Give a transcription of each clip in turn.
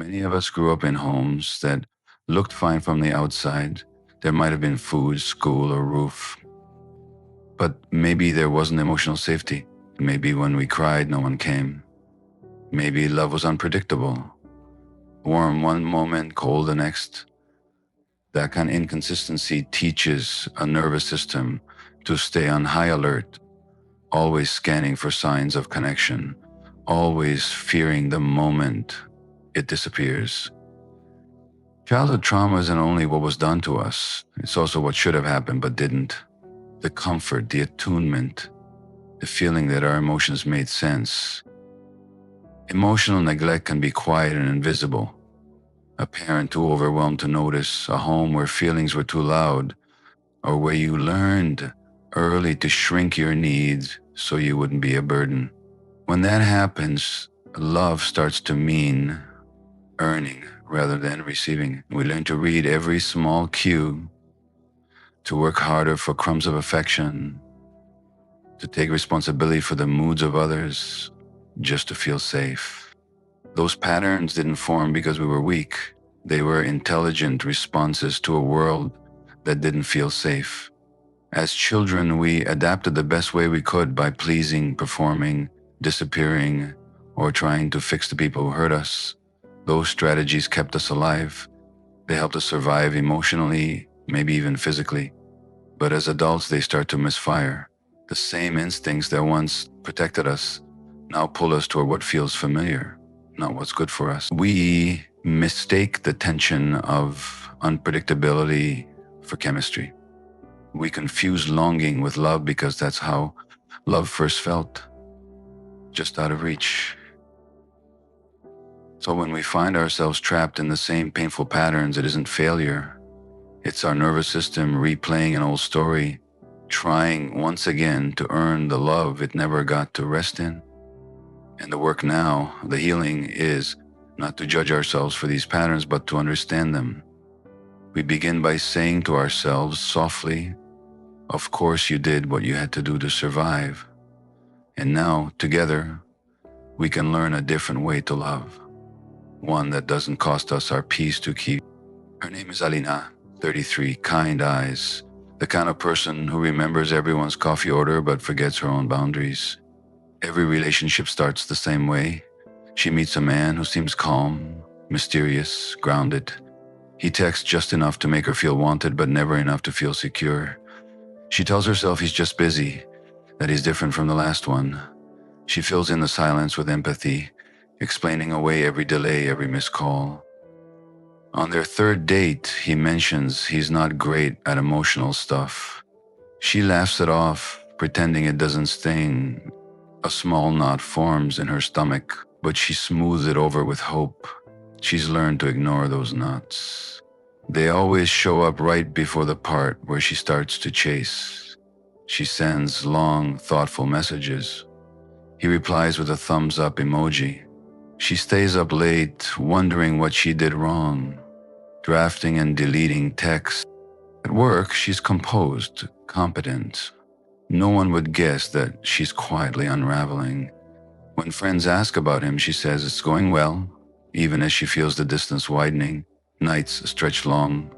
Many of us grew up in homes that looked fine from the outside. There might have been food, school, or roof. But maybe there wasn't emotional safety. Maybe when we cried, no one came. Maybe love was unpredictable. Warm one moment, cold the next. That kind of inconsistency teaches a nervous system to stay on high alert, always scanning for signs of connection, always fearing the moment it disappears. Childhood trauma isn't only what was done to us, it's also what should have happened but didn't. The comfort, the attunement, the feeling that our emotions made sense. Emotional neglect can be quiet and invisible. A parent too overwhelmed to notice, a home where feelings were too loud, or where you learned early to shrink your needs so you wouldn't be a burden. When that happens, love starts to mean earning rather than receiving. We learn to read every small cue, to work harder for crumbs of affection, to take responsibility for the moods of others, just to feel safe. Those patterns didn't form because we were weak. They were intelligent responses to a world that didn't feel safe. As children, we adapted the best way we could by pleasing, performing, disappearing, or trying to fix the people who hurt us. Those strategies kept us alive. They helped us survive emotionally, maybe even physically. But as adults, they start to misfire. The same instincts that once protected us now pull us toward what feels familiar, not what's good for us. We mistake the tension of unpredictability for chemistry. We confuse longing with love because that's how love first felt, just out of reach. So when we find ourselves trapped in the same painful patterns, it isn't failure. It's our nervous system replaying an old story, trying once again to earn the love it never got to rest in. And the work now, the healing, is not to judge ourselves for these patterns, but to understand them. We begin by saying to ourselves softly, "Of course you did what you had to do to survive. And now, together, we can learn a different way to love. One that doesn't cost us our peace to keep." Her name is Alina, 33, kind eyes, the kind of person who remembers everyone's coffee order but forgets her own boundaries. Every relationship starts the same way. She meets a man who seems calm, mysterious, grounded. He texts just enough to make her feel wanted, but never enough to feel secure. She tells herself he's just busy, that he's different from the last one. She fills in the silence with empathy, explaining away every delay, every missed call. On their third date, he mentions he's not great at emotional stuff. She laughs it off, pretending it doesn't sting. A small knot forms in her stomach, but she smooths it over with hope. She's learned to ignore those knots. They always show up right before the part where she starts to chase. She sends long, thoughtful messages. He replies with a thumbs up emoji. She stays up late, wondering what she did wrong, drafting and deleting texts. At work, she's composed, competent. No one would guess that she's quietly unraveling. When friends ask about him, she says it's going well, even as she feels the distance widening, nights stretch long.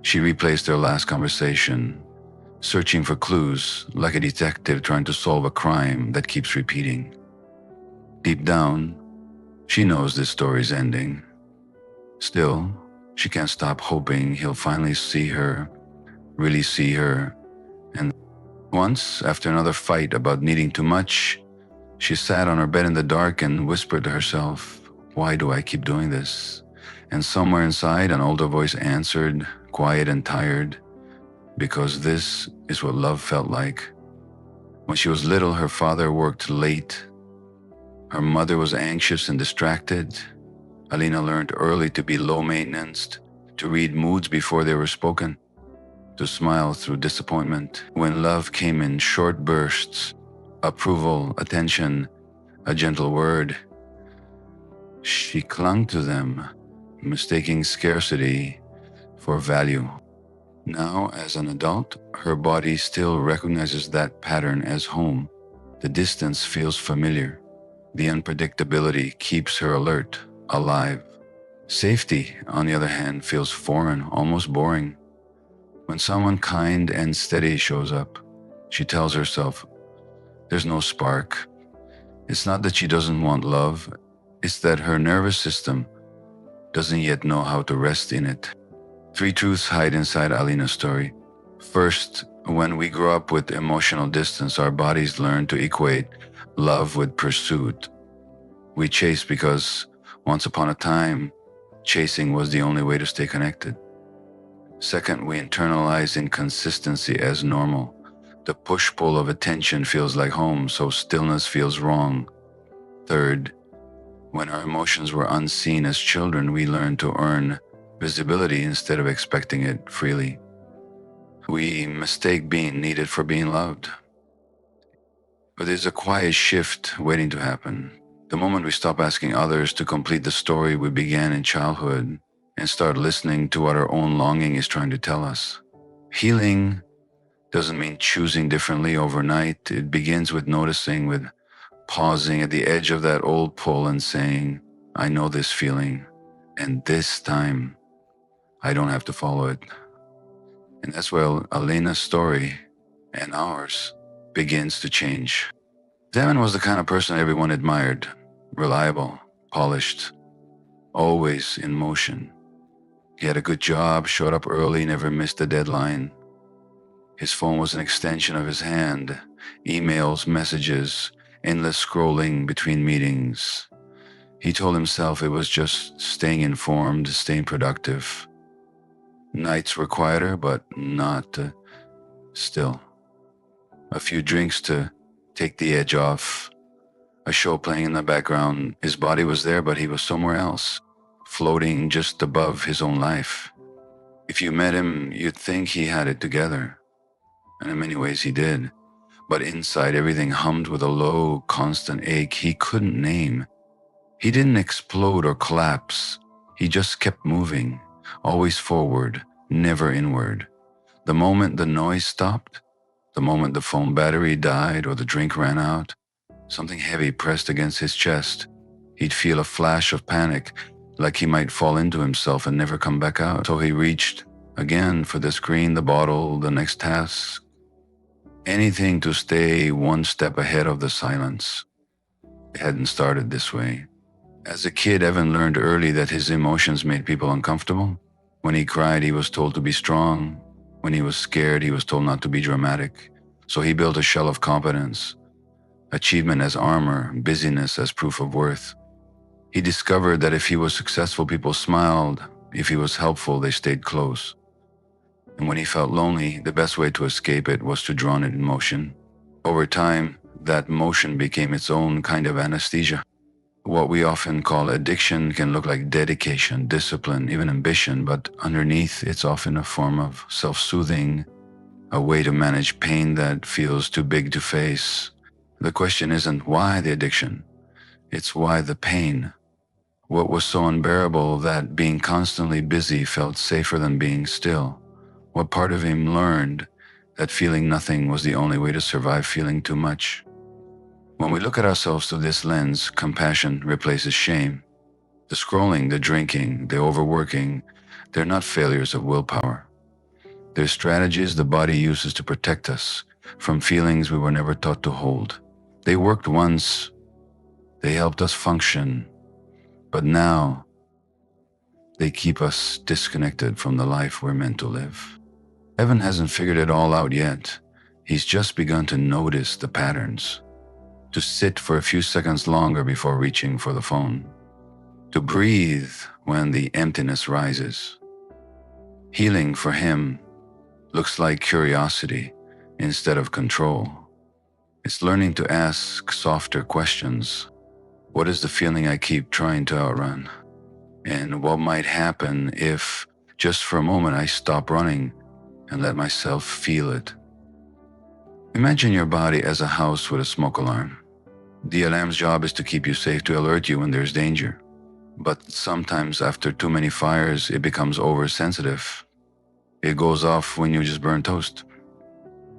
She replays their last conversation, searching for clues, like a detective trying to solve a crime that keeps repeating. Deep down, she knows this story's ending. Still, she can't stop hoping he'll finally see her, really see her. And once, after another fight about needing too much, she sat on her bed in the dark and whispered to herself, "Why do I keep doing this?" And somewhere inside, an older voice answered, quiet and tired, "Because this is what love felt like." When she was little, her father worked late. Her mother was anxious and distracted. Alina learned early to be low maintenance, to read moods before they were spoken, to smile through disappointment. When love came in short bursts, approval, attention, a gentle word, she clung to them, mistaking scarcity for value. Now, as an adult, her body still recognizes that pattern as home. The distance feels familiar. The unpredictability keeps her alert, alive. Safety, on the other hand, feels foreign, almost boring. When someone kind and steady shows up, she tells herself, there's no spark. It's not that she doesn't want love, it's that her nervous system doesn't yet know how to rest in it. Three truths hide inside Alina's story. First, when we grow up with emotional distance, our bodies learn to equate love with pursuit. We chase because once upon a time, chasing was the only way to stay connected. Second, we internalize inconsistency as normal. The push-pull of attention feels like home, so stillness feels wrong. Third, when our emotions were unseen as children, we learned to earn visibility instead of expecting it freely. We mistake being needed for being loved. But there's a quiet shift waiting to happen. The moment we stop asking others to complete the story we began in childhood and start listening to what our own longing is trying to tell us. Healing doesn't mean choosing differently overnight. It begins with noticing, with pausing at the edge of that old pull and saying, I know this feeling, and this time I don't have to follow it. And that's where Alina's story and ours begins to change. Devin was the kind of person everyone admired, reliable, polished, always in motion. He had a good job, showed up early, never missed a deadline. His phone was an extension of his hand, emails, messages, endless scrolling between meetings. He told himself it was just staying informed, staying productive. Nights were quieter, but not still. A few drinks to take the edge off, a show playing in the background. His body was there, but he was somewhere else, floating just above his own life. If you met him, you'd think he had it together. And in many ways he did. But inside, everything hummed with a low, constant ache he couldn't name. He didn't explode or collapse. He just kept moving, always forward, never inward. The moment the noise stopped, the moment the phone battery died or the drink ran out, something heavy pressed against his chest. He'd feel a flash of panic, like he might fall into himself and never come back out. So he reached again for the screen, the bottle, the next task. Anything to stay one step ahead of the silence. It hadn't started this way. As a kid, Evan learned early that his emotions made people uncomfortable. When he cried, he was told to be strong. When he was scared, he was told not to be dramatic. So he built a shell of competence, achievement as armor, busyness as proof of worth. He discovered that if he was successful, people smiled. If he was helpful, they stayed close. And when he felt lonely, the best way to escape it was to drown it in motion. Over time, that motion became its own kind of anesthesia. What we often call addiction can look like dedication, discipline, even ambition, but underneath it's often a form of self-soothing, a way to manage pain that feels too big to face. The question isn't why the addiction, it's why the pain. What was so unbearable that being constantly busy felt safer than being still? What part of him learned that feeling nothing was the only way to survive feeling too much? When we look at ourselves through this lens, compassion replaces shame. The scrolling, the drinking, the overworking, they're not failures of willpower. They're strategies the body uses to protect us from feelings we were never taught to hold. They worked once, they helped us function, but now they keep us disconnected from the life we're meant to live. Evan hasn't figured it all out yet. He's just begun to notice the patterns, to sit for a few seconds longer before reaching for the phone, to breathe when the emptiness rises. Healing for him looks like curiosity instead of control. It's learning to ask softer questions. What is the feeling I keep trying to outrun? And what might happen if, just for a moment, I stop running and let myself feel it? Imagine your body as a house with a smoke alarm. The alarm's job is to keep you safe, to alert you when there's danger. But sometimes after too many fires, it becomes oversensitive. It goes off when you just burn toast.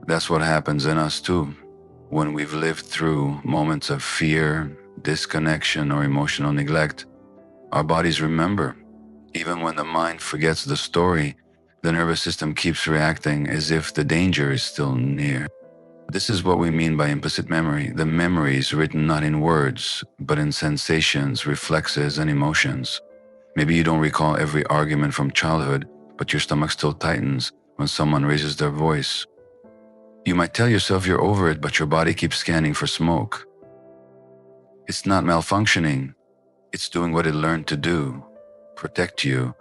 That's what happens in us too. When we've lived through moments of fear, disconnection, or emotional neglect, our bodies remember. Even when the mind forgets the story, the nervous system keeps reacting as if the danger is still near. This is what we mean by implicit memory. The memory is written not in words, but in sensations, reflexes, and emotions. Maybe you don't recall every argument from childhood, but your stomach still tightens when someone raises their voice. You might tell yourself you're over it, but your body keeps scanning for smoke. It's not malfunctioning. It's doing what it learned to do: protect you,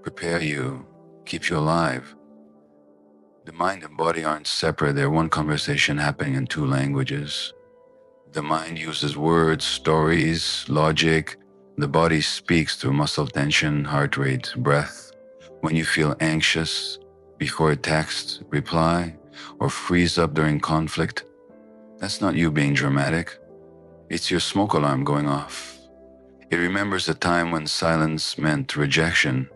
prepare you, keep you alive. The mind and body aren't separate, they're one conversation happening in two languages. The mind uses words, stories, logic. The body speaks through muscle tension, heart rate, breath. When you feel anxious before a text, reply, or freeze up during conflict, that's not you being dramatic. It's your smoke alarm going off. It remembers the time when silence meant rejection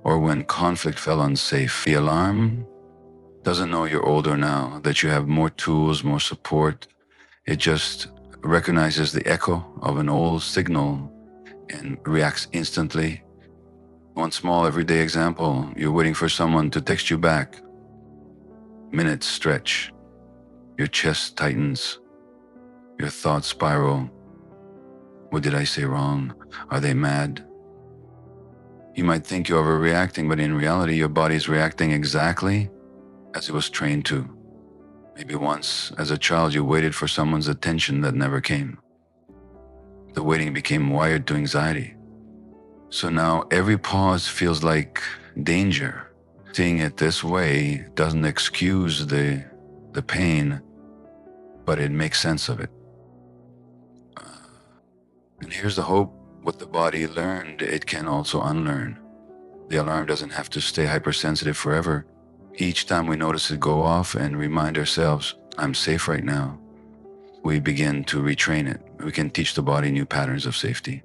or when conflict felt unsafe. The alarm doesn't know you're older now, that you have more tools, more support. It just recognizes the echo of an old signal and reacts instantly. One small everyday example: you're waiting for someone to text you back. Minutes stretch. Your chest tightens. Your thoughts spiral. What did I say wrong? Are they mad? You might think you're overreacting, but in reality, your body's reacting exactly as it was trained to. Maybe once, as a child, you waited for someone's attention that never came. The waiting became wired to anxiety. So now every pause feels like danger. Seeing it this way doesn't excuse the pain, but it makes sense of it. And here's the hope: what the body learned, it can also unlearn. The alarm doesn't have to stay hypersensitive forever. Each time we notice it go off and remind ourselves, I'm safe right now, we begin to retrain it. We can teach the body new patterns of safety.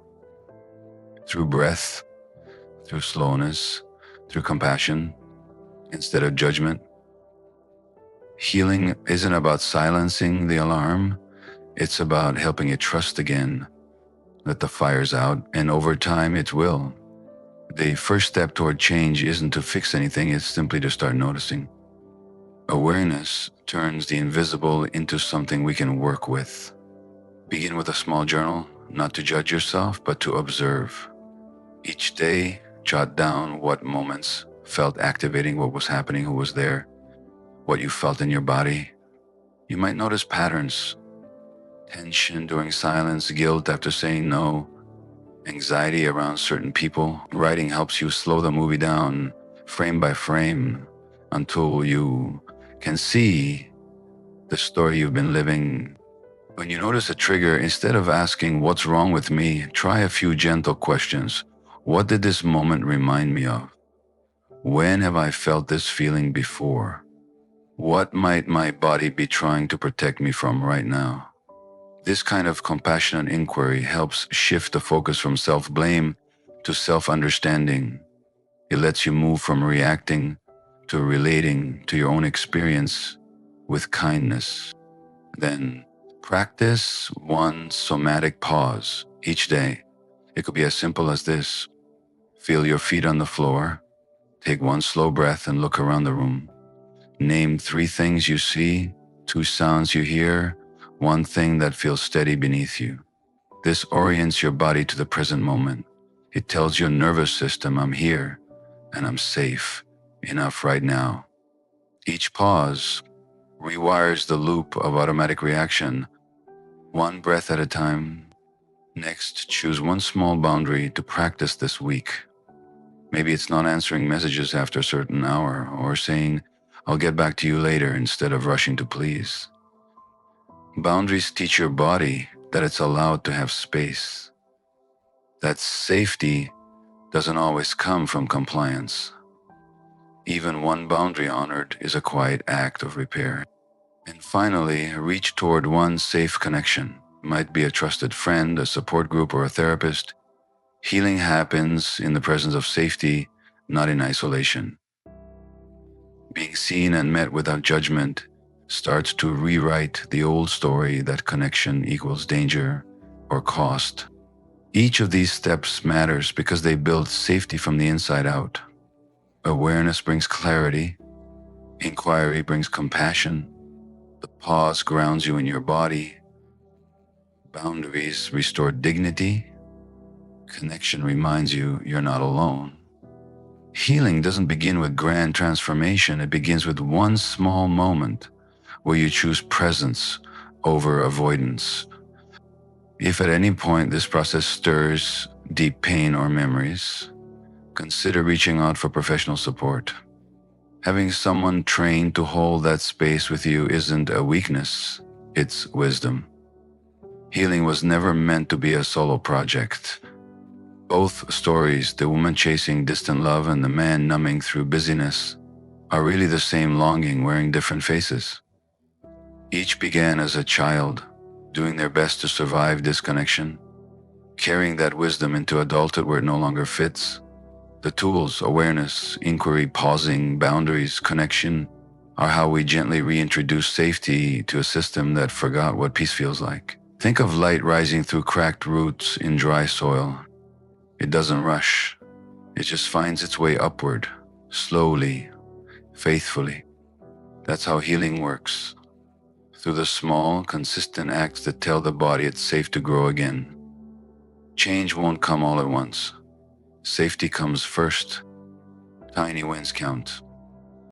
Through breath, through slowness, through compassion, instead of judgment. Healing isn't about silencing the alarm, it's about helping it trust again that the fire's out, and over time it will. The first step toward change isn't to fix anything, it's simply to start noticing. Awareness turns the invisible into something we can work with. Begin with a small journal, not to judge yourself, but to observe. Each day, jot down what moments felt activating, what was happening, who was there, what you felt in your body. You might notice patterns: tension during silence, guilt after saying no, anxiety around certain people. Writing helps you slow the movie down, frame by frame, until you can see the story you've been living. When you notice a trigger, instead of asking, what's wrong with me, try a few gentle questions. What did this moment remind me of? When have I felt this feeling before? What might my body be trying to protect me from right now? This kind of compassionate inquiry helps shift the focus from self-blame to self-understanding. It lets you move from reacting to relating to your own experience with kindness. Then practice one somatic pause each day. It could be as simple as this: feel your feet on the floor, take one slow breath and look around the room. Name 3 things you see, 2 sounds you hear, 1 thing that feels steady beneath you. This orients your body to the present moment. It tells your nervous system, I'm here and I'm safe enough right now. Each pause rewires the loop of automatic reaction, one breath at a time. Next, choose one small boundary to practice this week. Maybe it's not answering messages after a certain hour, or saying, I'll get back to you later, instead of rushing to please. Boundaries teach your body that it's allowed to have space. That safety doesn't always come from compliance. Even one boundary honored is a quiet act of repair. And finally, reach toward one safe connection. It might be a trusted friend, a support group, or a therapist. Healing happens in the presence of safety, not in isolation. Being seen and met without judgment starts to rewrite the old story that connection equals danger or cost. Each of these steps matters because they build safety from the inside out. Awareness brings clarity, inquiry brings compassion, the pause grounds you in your body, boundaries restore dignity, connection reminds you you're not alone. Healing doesn't begin with grand transformation, it begins with one small moment where you choose presence over avoidance. If at any point this process stirs deep pain or memories, consider reaching out for professional support. Having someone trained to hold that space with you isn't a weakness, it's wisdom. Healing was never meant to be a solo project. Both stories, the woman chasing distant love and the man numbing through busyness, are really the same longing wearing different faces. Each began as a child, doing their best to survive disconnection, carrying that wisdom into adulthood where it no longer fits. The tools, awareness, inquiry, pausing, boundaries, connection, are how we gently reintroduce safety to a system that forgot what peace feels like. Think of light rising through cracked roots in dry soil. It doesn't rush. It just finds its way upward, slowly, faithfully. That's how healing works, through the small, consistent acts that tell the body it's safe to grow again. Change won't come all at once. Safety comes first. Tiny wins count.